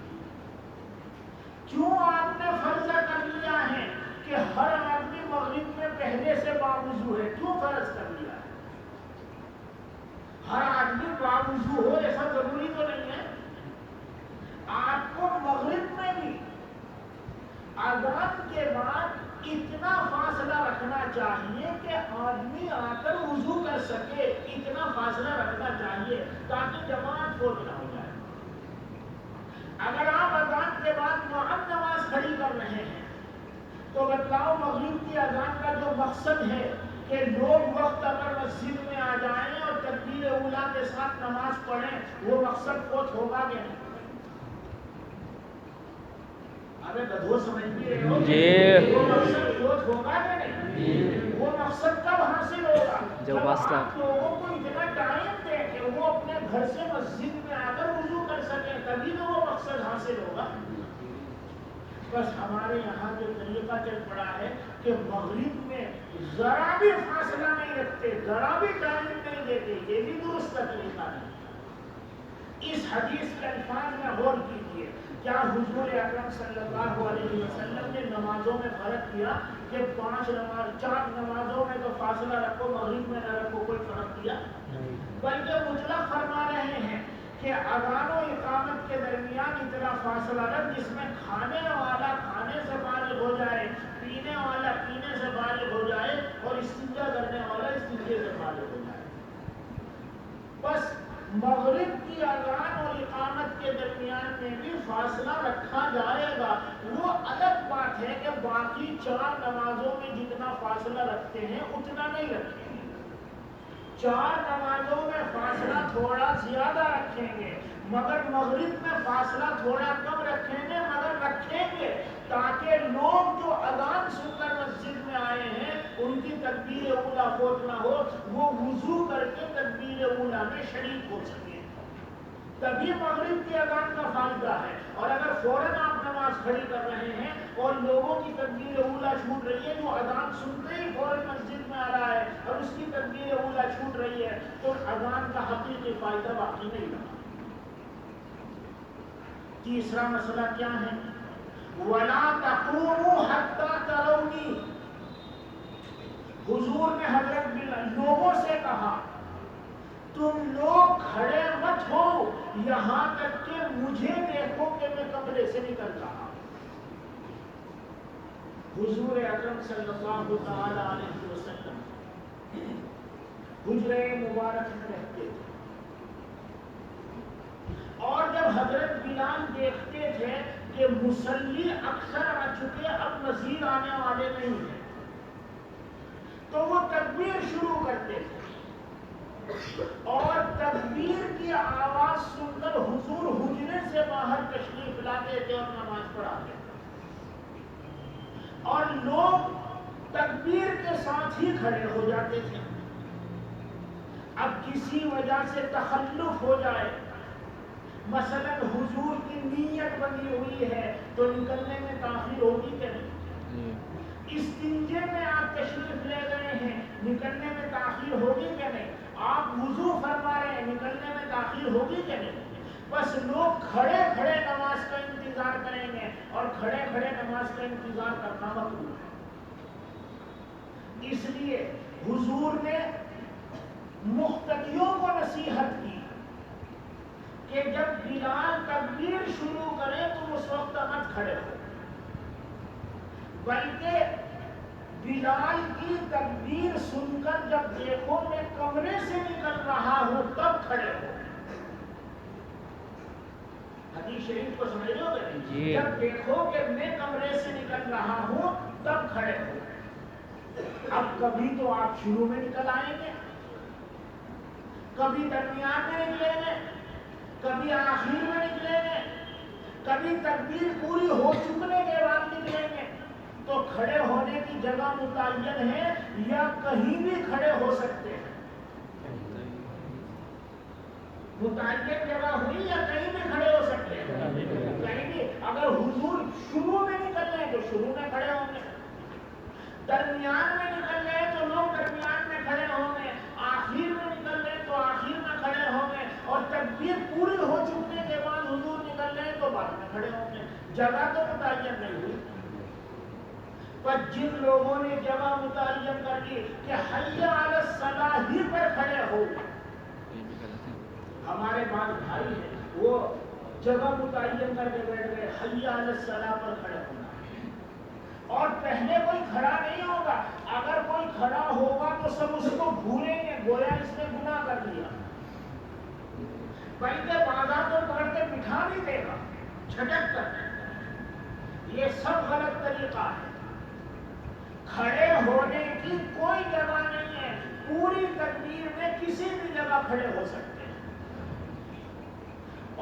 کیوں آپ نے فرض کر لیا ہے کہ ہر آدمی مغرب میں پہلے سے باوضو ہے؟ کیوں فرض کر لیا ہے؟ ہر آدمی باوضو ہو ایسا ضروری تو نہیں ہے۔ آپ کو مغرب میں بھی اذان کے بعد اتنا فاصلہ رکھنا چاہیے کہ آدمی آ کر وضو کر سکے، اتنا فاصلہ رکھنا چاہیے تاکہ جماعت فوت نہ ہو جائے۔ اگر آپ اذان کے بعد معد نماز کھڑی کر رہے ہیں تو بتلاؤ مغرب کی اذان کا جو مقصد ہے کہ لوگ وقت اگر مسجد میں آ جائیں اور تکبیر اولیٰ کے ساتھ نماز پڑھیں، وہ مقصد فوت ہوگا کہ نہیں؟ ارے گدھو سمجھ بھی رہے ہو، وہ مقصد فوت ہوگا کہ نہیں؟ وہ مقصد کب حاصل ہوگا؟ جب آپ لوگوں کو اتنا ٹائم دیں کہ وہ اپنے گھر سے مسجد میں آ کر وضو کر سکیں، تبھی تو وہ مقصد حاصل ہوگا۔ بس ہمارے یہاں جو طریقہ چل پڑا ہے کہ مغرب میں ذرا بھی فاصلہ نہیں رکھتے، ذرا بھی ٹائم نہیں دیتے، یہ بھی درست طریقہ نہیں۔ اس حدیث کے الفاظ میں غور کیجیے، کیا حضور اکرم صلی اللہ علیہ وسلم نے نمازوں میں فرق کیا کہ 4 نمازوں میں تو فاصلہ رکھو، مغرب میں نہ رکھو؟ کوئی فرق کیا؟ بلکہ مطلق فرما رہے ہیں کہ اذان و اقامت کے درمیان اتنا فاصلہ رکھ جس میں کھانے والا کھانے سے فارغ ہو جائے، پینے والا پینے سے فارغ ہو جائے اور استنجا کرنے والا استنجے سے فارغ ہو جائے۔ بس مغرب کی اذان اور اقامت کے درمیان میں بھی فاصلہ رکھا جائے گا۔ وہ الگ بات ہے کہ باقی 4 نمازوں میں جتنا فاصلہ رکھتے ہیں اتنا نہیں رکھیں گے۔ 4 نمازوں میں فاصلہ تھوڑا زیادہ رکھیں گے، مگر مغرب میں فاصلہ تھوڑا کم رکھیں گے، مگر رکھیں گے تاکہ لوگ جو اذان سن کر مسجد میں آئے ہیں ان کی تکبیر اولیٰ فوت نہ ہو، وہ وضو کر کے تکبیر اولیٰ میں شریک ہو سکیں، تبھی مغرب کی اذان کا فائدہ ہے۔ اور اگر فوراً آپ نماز کھڑی کر رہے ہیں اور لوگوں کی تکبیر اولیٰ چھوٹ رہی ہے، جو اذان سنتے ہی فوراً مسجد میں آ رہا ہے اور اس کی تکبیر اولیٰ چھوٹ رہی ہے، تو اذان کا حقیقی فائدہ باقی نہیں رہا۔ تیسرا مسئلہ کیا ہے؟ وَلَا تَقُومُوا حَتَّى تَرَوْنِي۔ حضور نے حضرت لوگوں سے کہا تم لوگ کھڑے مت ہو یہاں تک کہ مجھے دیکھو کہ میں کمرے سے نکل رہا ہوں۔ حضور اکرم صلی اللہ تعالی علیہ وسلم حجرہ مبارک میں رہتے تھے، اور جب حضرت بلال دیکھتے تھے کہ مصلی اکثر آ چکے، اب مزید آنے والے نہیں ہیں، تو وہ تکبیر شروع کرتے تھے۔ اور تکبیر کی آواز سن کر حضور حجرے سے باہر تشریف لاتے تھے اور نماز پڑھاتے تھے، اور لوگ تکبیر کے ساتھ ہی کھڑے ہو جاتے تھے۔ اب کسی وجہ سے تخلف ہو جائے، مثلا حضور کی نیت بنی ہوئی ہے تو نکلنے میں تاخیر ہوگی کہ نہیں؟ استنجے میں آپ تشریف لے گئے ہیں، نکلنے میں تاخیر ہوگی کہ نہیں؟ آپ وضو فرما رہے ہیں، نکلنے میں تاخیر ہوگی کہ نہیں؟ بس لوگ کھڑے کھڑے نماز کا انتظار کریں گے، اور کھڑے کھڑے نماز کا انتظار کرنا مطلوب ہے۔ اس لیے حضور نے مقتدیوں کو نصیحت کی کہ جب بلال تکبیر شروع کرے تو اس وقت مت کھڑے ہو، بلکہ بلال کی تکبیر سن کر جب دیکھو میں کمرے سے نکل رہا ہوں تب کھڑے ہو۔ حدیث شریف کو سمجھ لو گے، جب دیکھو کہ میں کمرے سے نکل رہا ہوں تب کھڑے ہو۔ اب کبھی تو آپ شروع میں نکل آئیں گے، کبھی درمیان میں نکلیں گے، کبھی آخر میں نکلیں گے، کبھی تکبیر پوری ہو چکنے کے بعد نکلیں گے، تو کھڑے ہونے کی جگہ متعین ہے یا کہیں بھی کھڑے ہو سکتے ہیں؟ متعین جگہ ہوئی یا کہیں بھی کھڑے ہو سکتے ہیں؟ کہیں بھی۔ اگر حضور شروع میں نکل رہے ہیں تو شروع میں کھڑے ہوں گے، درمیان میں نکل رہے ہیں تو لوگ درمیان میں کھڑے ہوں گے، آخر میں نکل رہے ہیں تو آخر میں کھڑے ہوں گے، اور تکبیر پوری ہو چکنے کے بعد حضور نکل رہے ہیں تو بعد میں کھڑے ہوں گے۔ جگہ تو متعین نہیں ہوئی، پر جن لوگوں نے جگہ متعین کر دی کہ حی علی الصلاۃ ہی پر کھڑے ہو، ہمارے بعض بھائی ہیں وہ جگہ متعین کر کے بیٹھ گئے، حی علی الصلاۃ پر کھڑے ہونا، اور پہلے کوئی کھڑا نہیں ہوگا، اگر کوئی کھڑا ہوگا تو سب اس کو بھولیں گے، گویا اس نے گناہ کر دیا، بلکہ بازار کو پکڑ کے بٹھا بھی دے گا جھٹک کر۔ یہ سب غلط طریقہ ہے، کھڑے ہونے کی کوئی جگہ نہیں ہے، پوری تکبیر میں کسی بھی جگہ کھڑے ہو سکتے ہیں۔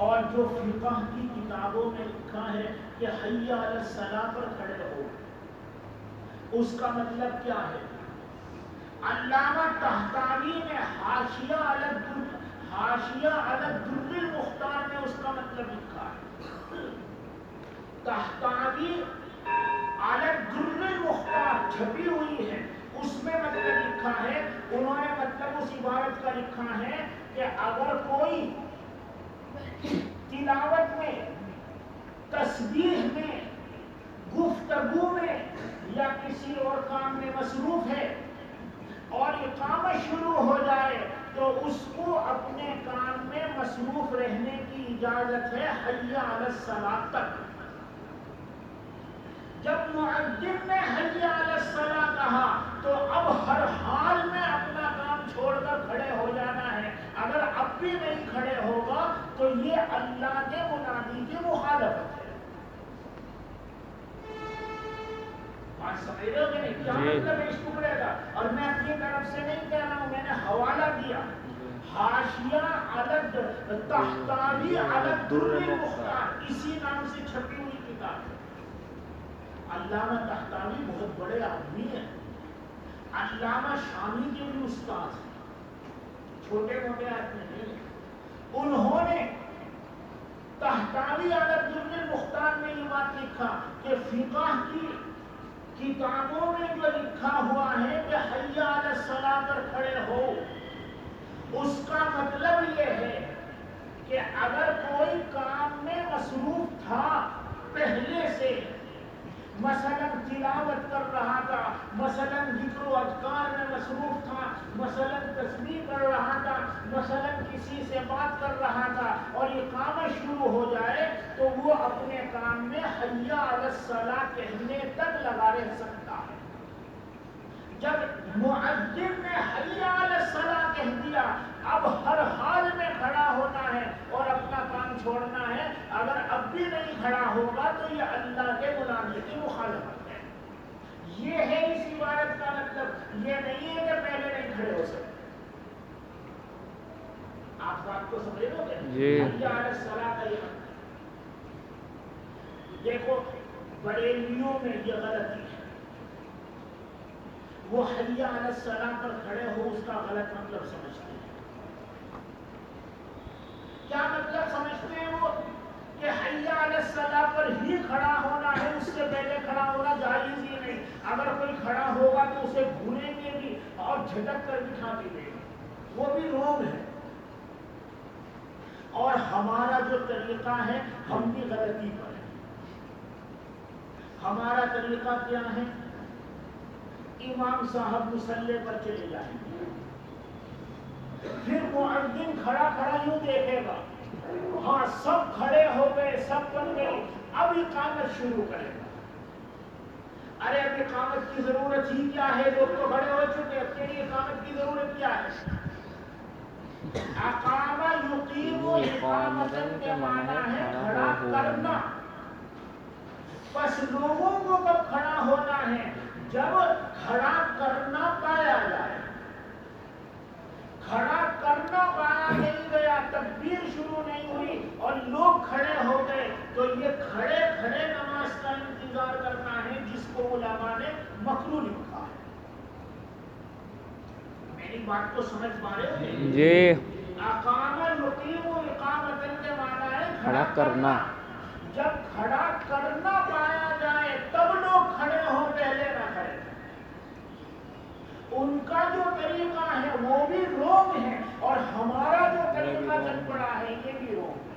اور جو فقہ کی کتابوں میں لکھا ہے کہ حی علی الصلاۃ پر کھڑے ہو، اس کا مطلب کیا ہے؟ علامہ طحطاوی نے حاشیہ علی الدر المختار میں اس کا مطلب لکھا ہے۔ طحطاوی علی الدر المختار چھپی ہوئی ہے، اس میں مطلب لکھا ہے، انہوں نے مطلب اس عبارت کا لکھا ہے کہ اگر کوئی تلاوت میں، تسبیح میں، گفتگو میں یا کسی اور کام میں مصروف ہے اور اقامت شروع ہو جائے تو اس کو اپنے کام میں مصروف رہنے کی اجازت ہے حی علی الصلاۃ تک۔ جب مؤذن نے حی علی الصلاۃ کہا تو اب ہر حال میں اپنا کام چھوڑ کر کھڑے ہو جانا ہے، اگر اب بھی نہیں کھڑے ہوگا تو یہ اللہ کے منادی کی مخالفت ہے۔ بات سمجھ رہے ہو کہ نہیں؟ کیا مطلب ہے اس ٹکڑے کا؟ اور میں اپنی طرف سے نہیں کہہ رہا ہوں، میں نے حوالہ دیا، حاشیہ علی طحطاوی علی الدر المختار، اسی نام سے چھپی ہوئی کتاب ہے۔ علامہ طحطاوی بہت بڑے آدمی ہیں، علامہ شامی کے بھی استاد ہیں، چھوٹے موٹے آدمی نہیں ہیں۔ انہوں نے طحطاوی علی الدر المختار میں یہ بات لکھا کہ فقہ کی کتابوں میں جو لکھا ہوا ہے کہ حی علی الصلاۃ پر کھڑے ہو، اس کا مطلب یہ ہے کہ اگر کوئی کام میں مصروف تھا پہلے سے، مثلا تلاوت کر رہا تھا، مثلا ذکر و اذکار میں مصروف تھا، مثلا تسبیح کر رہا تھا، مثلا کسی سے بات کر رہا تھا، اور اقامت شروع ہو جائے تو وہ اپنے کام میں حی علی الصلاۃ کہنے تک لگا رہ سکتا ہے۔ جب مؤذن نے حی علی الصلاۃ کہہ دیا، اب ہر حال میں کھڑا ہونا ہے اور اپنا کام چھوڑنا ہے، اگر اب بھی نہیں کھڑا ہوگا تو یہ اللہ کے منادی کی مخالفت ہے۔ یہ ہے اس عبارت کا مطلب، یہ نہیں ہے کہ پہلے نہیں کھڑے ہو سکتے۔ کو سمجھ لو گے؟ جی حی علی الصلاۃ کا یہ مطلب دیکھو بریلیوں میں یہ غلطی ہے، وہ حی علی الصلاۃ پر کھڑے ہو اس کا غلط مطلب سمجھتے ہیں۔ کیا مطلب سمجھتے ہیں وہ؟ کہ حی علی الصلاۃ پر ہی کھڑا ہونا ہے، اس سے پہلے کھڑا ہونا جائز ہی نہیں۔ اگر کوئی کھڑا ہوگا تو اسے بھولیں گے بھی اور جھٹک کر بٹھا بھی دیں گے، وہ بھی رونگ ہے۔ اور ہمارا جو طریقہ ہے ہم بھی غلطی پر ہیں۔ ہمارا طریقہ کیا ہے؟ امام صاحب مصلی پر چلے جائیں گے، پھر مؤذن کھڑا کھڑا یوں دیکھے گا، ہاں سب کھڑے ہو گئے، سب بن گئی، اب اقامت شروع کرے گا۔ ارے اب اقامت کی ضرورت ہی کیا ہے؟ لوگ تو کھڑے ہو چکے، اب تیری اقامت کی ضرورت کیا ہے؟ اقام یقیم اقامتن کے معنی ہے کھڑا کرنا۔ بس لوگوں کو کب کھڑا ہونا ہے؟ جب کھڑا کرنا پایا جائے۔ کھڑا کرنا پایا نہیں گیا، تکبیر شروع نہیں ہوئی اور لوگ کھڑے ہو گئے، تو یہ کھڑے کھڑے نماز کا انتظار کرنا ہے، جس کو علماء نے مکروہ لکھا ہے۔ میری بات کو سمجھ پا رہے ہو؟ جی اقام یقیم اقامتن کے معنی ہے کھڑا کرنا۔ جب کھڑا کرنا پایا جائے تب لوگ کھڑے ہوں، پہلے نہ کھڑے۔ ان کا جو طریقہ ہے وہ بھی رونگ ہے، اور ہمارا جو طریقہ چل پڑا ہے یہ بھی رونگ ہے۔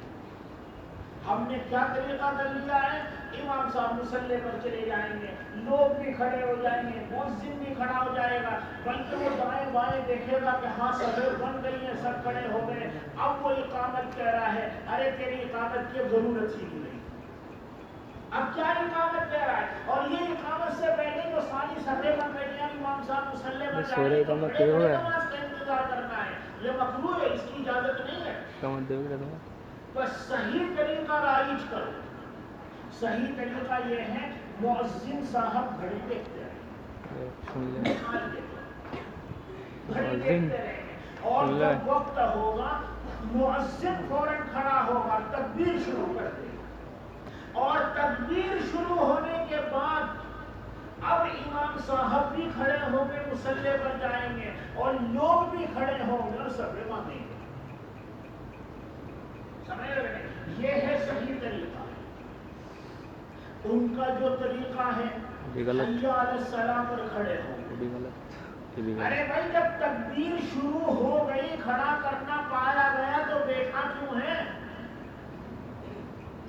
ہم نے کیا طریقہ کر لیا ہے؟ امام صاحب مصلی پر چلے جائیں گے، لوگ بھی کھڑے ہو جائیں گے، مؤذن بھی کھڑا ہو جائے گا، بلکہ وہ دائیں بائیں دیکھے گا کہ ہاں صفیں بن گئی ہیں، سب کھڑے ہو گئے، اب وہ اقامت کہہ رہا ہے، ارے تیری اقامت کی ضرورت ہی نہیں۔ اب کیا اقامت کہہ رہا ہے؟ اور یہ اقامت سے پہلے جو ساری صفیں بن رہی ہیں، امام صاحب مصلی پر جائیں گے، نماز کا انتظار کرنا ہے، یہ مکروہ ہے، اس کی اجازت نہیں ہے۔ بس صحیح طریقہ رائج کرو۔ صحیح طریقہ یہ ہے مؤذن صاحب گھڑی دیکھتے رہیں، گھڑی دیکھتے رہیں، اور جب وقت ہوگا مؤذن فوراً کھڑا ہوگا، تکبیر شروع کر دے گا، اور تکبیر شروع ہونے کے بعد اب امام صاحب بھی کھڑے ہو کے مصلی پر جائیں گے اور لوگ بھی کھڑے ہوں گے اور صفیں باندھیں گے۔ سمجھ رہے ہیں؟ یہ ہے صحیح طریقہ۔ ان کا جو طریقہ ہے حی علی الصلاۃ پر کھڑے ہوں۔ ارے بھائی جب تکبیر شروع ہو گئی، کھڑا کرنا پایا گیا، تو بیٹھا کیوں ہے؟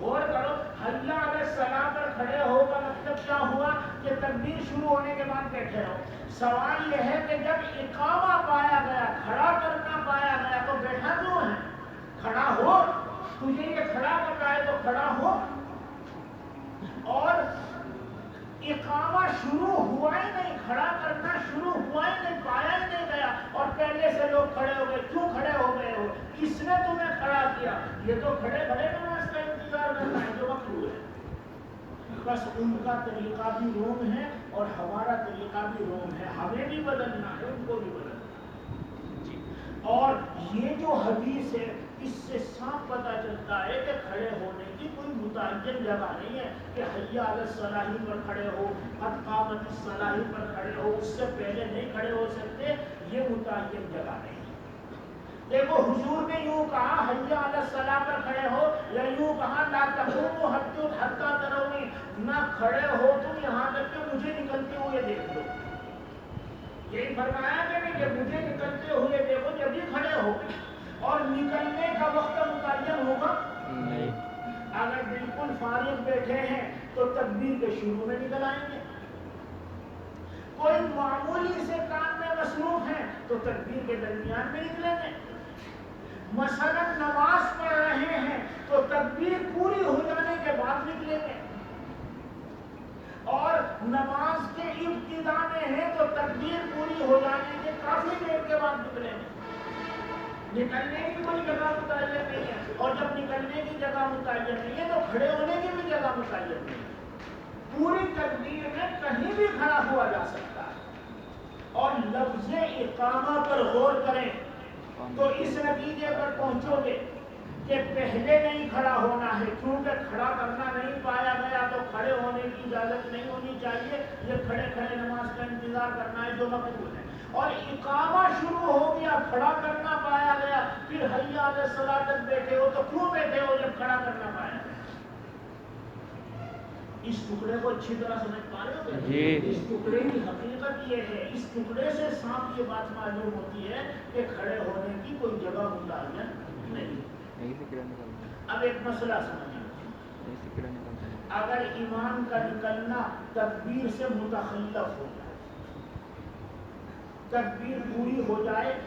غور کرو، حی علی الصلاۃ پر کھڑے ہوگا مطلب کیا ہوا؟ کہ تکبیر شروع ہونے کے بعد بیٹھے رہو۔ سوال یہ ہے کہ جب اقامہ پایا گیا، کھڑا کرنا پایا گیا، تو بیٹھا کیوں ہے؟ کھڑا ہو، تجھے یہ کھڑا کرنا ہے تو کھڑا ہو۔ اور اقامہ شروع ہوا ہی نہیں، کھڑا کرنا شروع ہوا ہی نہیں، پایا ہی نہیں گیا، اور پہلے سے لوگ کھڑے ہو گئے۔ کیوں کھڑے ہو گئے ہو؟ کس نے تمہیں کھڑا کیا؟ یہ تو کھڑے کھڑے نماز کا انتظار کرنا ہے جو مکروہ ہے۔ بس ان کا طریقہ بھی رونگ ہے اور ہمارا طریقہ بھی رونگ ہے، ہمیں بھی بدلنا ہے، ان کو بھی بدلنا ہے۔ اور یہ جو حدیث ہے اس سے صاف پتہ چلتا ہے کہ کھڑے ہونے کی کوئی متعین جگہ نہیں ہے کہ حی علی الصلاۃ پر کھڑے ہو، قد قامت الصلاۃ پر کھڑے ہو، اس سے پہلے نہیں کھڑے ہو سکتے، یہ متعین جگہ نہیں ہے۔ دیکھو حضور نے یوں کہا حی علی الصلاۃ پر کھڑے ہو، یا یوں کہا لا تقوموا حتی ترونی، نہ کھڑے ہو تم یہاں تک کہ مجھے نکلتے ہوئے دیکھ لو۔ یہی فرمایا کہ نہیں کہ مجھے نکلتے ہوئے دیکھو، جبھی کھڑے ہو۔ اور نکلنے کا وقت متعین ہوگا نہیں، اگر بالکل فارغ بیٹھے ہیں تو تکبیر کے شروع میں نکل آئیں گے، کوئی معمولی سے کام میں مصروف ہیں تو تکبیر کے درمیان میں نکلیں گے، مثلا نماز پڑھ رہے ہیں تو تکبیر پوری ہو جانے کے بعد نکلیں گے، اور نماز کے ابتدا میں ہے تو تکبیر پوری ہو جانے کے کافی دیر کے بعد نکلیں گے۔ نکلنے کی کوئی جگہ متعین نہیں ہے، اور جب نکلنے کی جگہ متعین نہیں ہے تو کھڑے ہونے کی بھی جگہ متعین نہیں ہے۔ پوری تکبیر میں کہیں بھی کھڑا ہوا جا سکتا ہے۔ اور لفظ اقامہ پر غور کریں، تو اس نتیجے پر پہنچو گے کہ پہلے نہیں کھڑا ہونا ہے، کیونکہ کھڑا کرنا نہیں پایا گیا تو کھڑے ہونے کی اجازت نہیں ہونی چاہیے، یہ کھڑے کھڑے نماز کا انتظار کرنا ہے جو مقبول ہے۔ اور اقامہ شروع ہو گیا، کھڑا کرنا پایا گیا، پھر حی علی الصلاۃ تک بیٹھے ہو تو کیوں بیٹھے ہو جب کھڑا کرنا پایا گیا؟ اس ٹکڑے کو اچھی طرح سمجھ پا رہے ہو جی۔ اس ٹکڑے کی حقیقت یہ ہے، اس ٹکڑے سے صاف یہ بات معلوم ہوتی ہے کہ کھڑے ہونے کی کوئی جگہ متعین نہیں۔ اب ایک مسئلہ سمجھیں، اگر امام کا نکلنا تکبیر سے متخلف ہو جائے، تکبیر پوری ہو جائے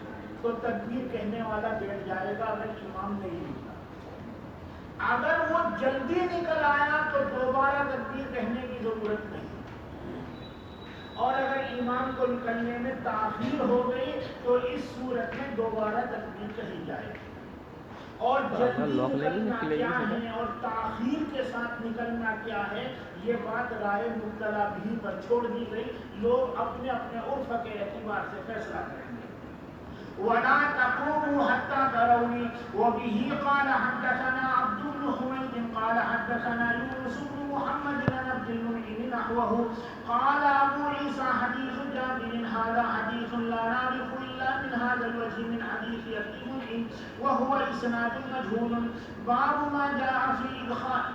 تو تکبیر کہنے والا بیٹھ جائے گا اگر امام نہیں نکلا۔ اگر وہ جلدی نکل آیا تو دوبارہ تکبیر کہنے کی ضرورت نہیں، اور اگر امام کو نکلنے میں تاخیر ہو گئی تو اس صورت میں دوبارہ تکبیر کہی جائے گی۔ اور جلدی نکلنا کیا ہے اور تاخیر کے ساتھ نکلنا کیا ہے، یہ بات رائے مبتلا بھی پر چھوڑ دی گئی، لوگ اپنے اپنے عرف کے اعتبار سے فیصلہ کریں گے۔ وَلَا تَقُومُوا حَتَّى تَرَوْنِي وَبِهِ قَالَ حَدَّثَنَا عَبْدُ بْنُ حُمَيْدٍ قَالَ حَدَّثَنَا يُونُسُ بْنُ مُحَمَّدٍ عَنْ عَبْدِ الْمُنْعِمِ نَحْوَهُ قَالَ أَبُو عِيسَى حَدِيثُ جَابِرٍ هَذَا حَدِيثٌ لَا نَعْرِفُ إِلَّا مِنْ هَذَا الْوَجْهِ مِنْ حَدِيثِ أَبِي الْمُنْعِمِ وَهُوَ إِسْنَادٌ مَجْهُولٌ بَابُ مَا جَاءَ فِي إِدْخَالِ